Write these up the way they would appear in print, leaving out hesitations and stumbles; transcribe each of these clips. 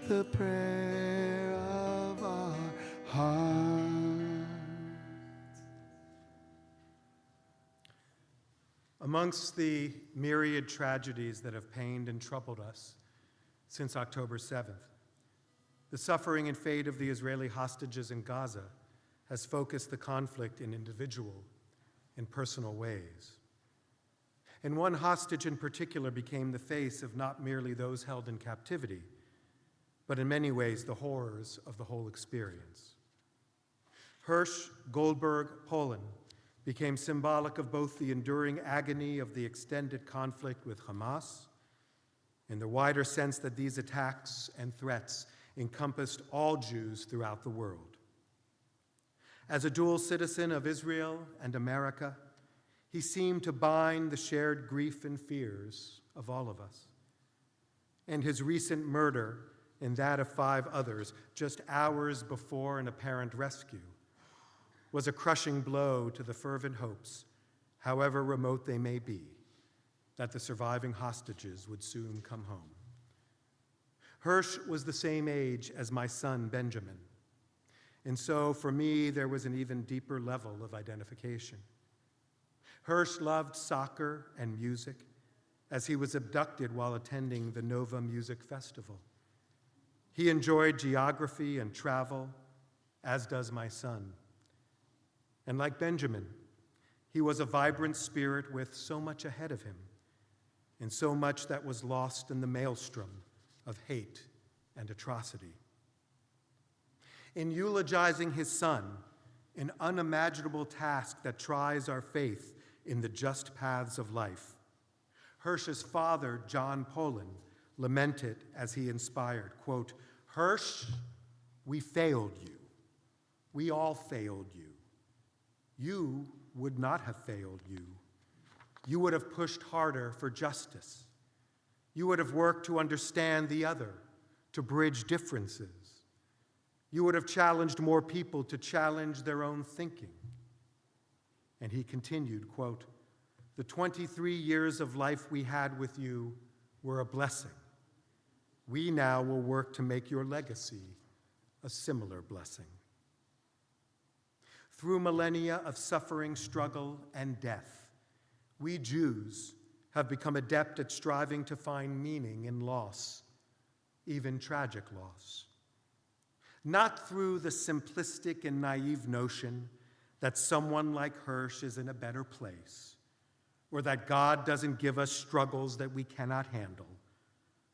the prayer of our hearts. Amongst the myriad tragedies that have pained and troubled us since October 7th, the suffering and fate of the Israeli hostages in Gaza has focused the conflict in individual and personal ways. And one hostage in particular became the face of not merely those held in captivity, but in many ways the horrors of the whole experience. Hirsch Goldberg Poland became symbolic of both the enduring agony of the extended conflict with Hamas and the wider sense that these attacks and threats encompassed all Jews throughout the world. As a dual citizen of Israel and America, he seemed to bind the shared grief and fears of all of us. And his recent murder and that of 5 others just hours before an apparent rescue was a crushing blow to the fervent hopes, however remote they may be, that the surviving hostages would soon come home. Hirsch was the same age as my son Benjamin, and so for me there was an even deeper level of identification. Hirsch loved soccer and music, as he was abducted while attending the Nova Music Festival. He enjoyed geography and travel, as does my son. And like Benjamin, he was a vibrant spirit with so much ahead of him, and so much that was lost in the maelstrom of hate and atrocity. In eulogizing his son, an unimaginable task that tries our faith in the just paths of life, Hirsch's father, John Poland, lamented as he inspired, quote, "Hirsch, we failed you. We all failed you. You would not have failed you. You would have pushed harder for justice. You would have worked to understand the other, to bridge differences. You would have challenged more people to challenge their own thinking." And he continued, quote, "The 23 years of life we had with you were a blessing. We now will work to make your legacy a similar blessing." Through millennia of suffering, struggle, and death, we Jews have become adept at striving to find meaning in loss, even tragic loss. Not through the simplistic and naive notion that someone like Hirsch is in a better place, or that God doesn't give us struggles that we cannot handle,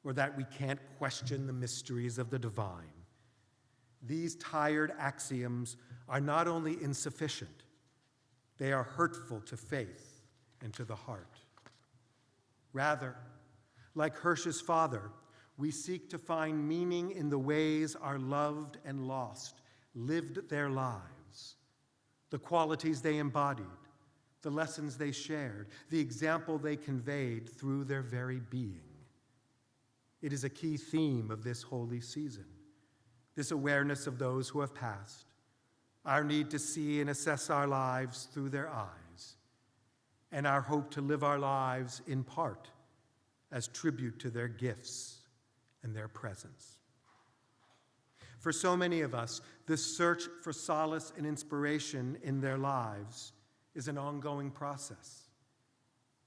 or that we can't question the mysteries of the divine. These tired axioms are not only insufficient, they are hurtful to faith and to the heart. Rather, like Hirsch's father, we seek to find meaning in the ways our loved and lost lived their lives, the qualities they embodied, the lessons they shared, the example they conveyed through their very being. It is a key theme of this holy season, this awareness of those who have passed, our need to see and assess our lives through their eyes, and our hope to live our lives in part as tribute to their gifts and their presence. For so many of us, this search for solace and inspiration in their lives is an ongoing process.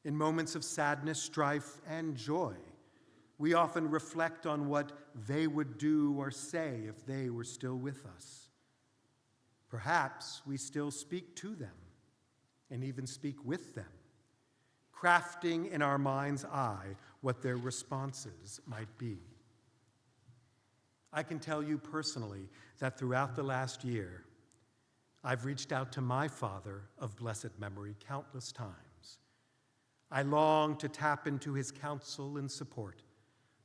In moments of sadness, strife, and joy, we often reflect on what they would do or say if they were still with us. Perhaps we still speak to them and even speak with them, crafting in our mind's eye what their responses might be. I can tell you personally that throughout the last year, I've reached out to my father of blessed memory countless times. I long to tap into his counsel and support,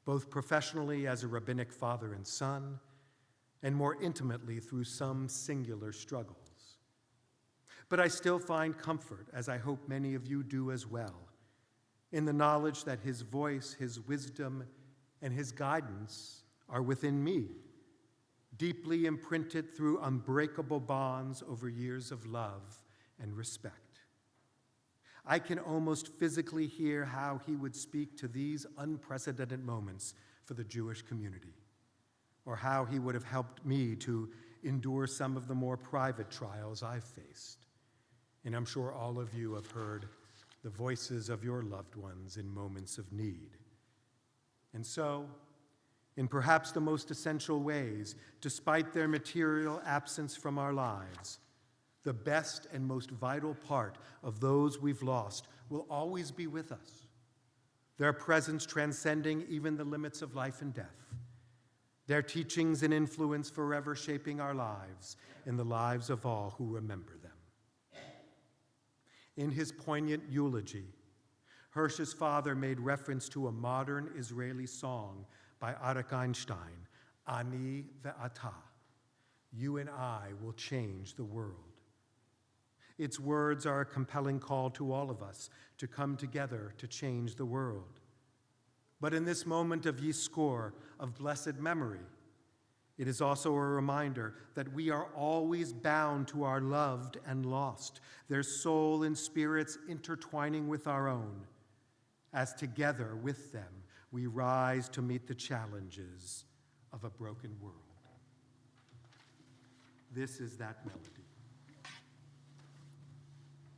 both professionally as a rabbinic father and son, and more intimately through some singular struggles. But I still find comfort, as I hope many of you do as well, in the knowledge that his voice, his wisdom, and his guidance are within me, deeply imprinted through unbreakable bonds over years of love and respect. I can almost physically hear how he would speak to these unprecedented moments for the Jewish community. or how he would have helped me to endure some of the more private trials I've faced. And I'm sure all of you have heard the voices of your loved ones in moments of need. And so, in perhaps the most essential ways, despite their material absence from our lives, the best and most vital part of those we've lost will always be with us, their presence transcending even the limits of life and death, their teachings and influence forever shaping our lives and the lives of all who remember them. In his poignant eulogy, Hirsch's father made reference to a modern Israeli song by Arik Einstein, Ani ve'ata, you and I will change the world. Its words are a compelling call to all of us to come together to change the world. But in this moment of Yizkor, of blessed memory, it is also a reminder that we are always bound to our loved and lost, their soul and spirits intertwining with our own, as together with them we rise to meet the challenges of a broken world. This is that melody.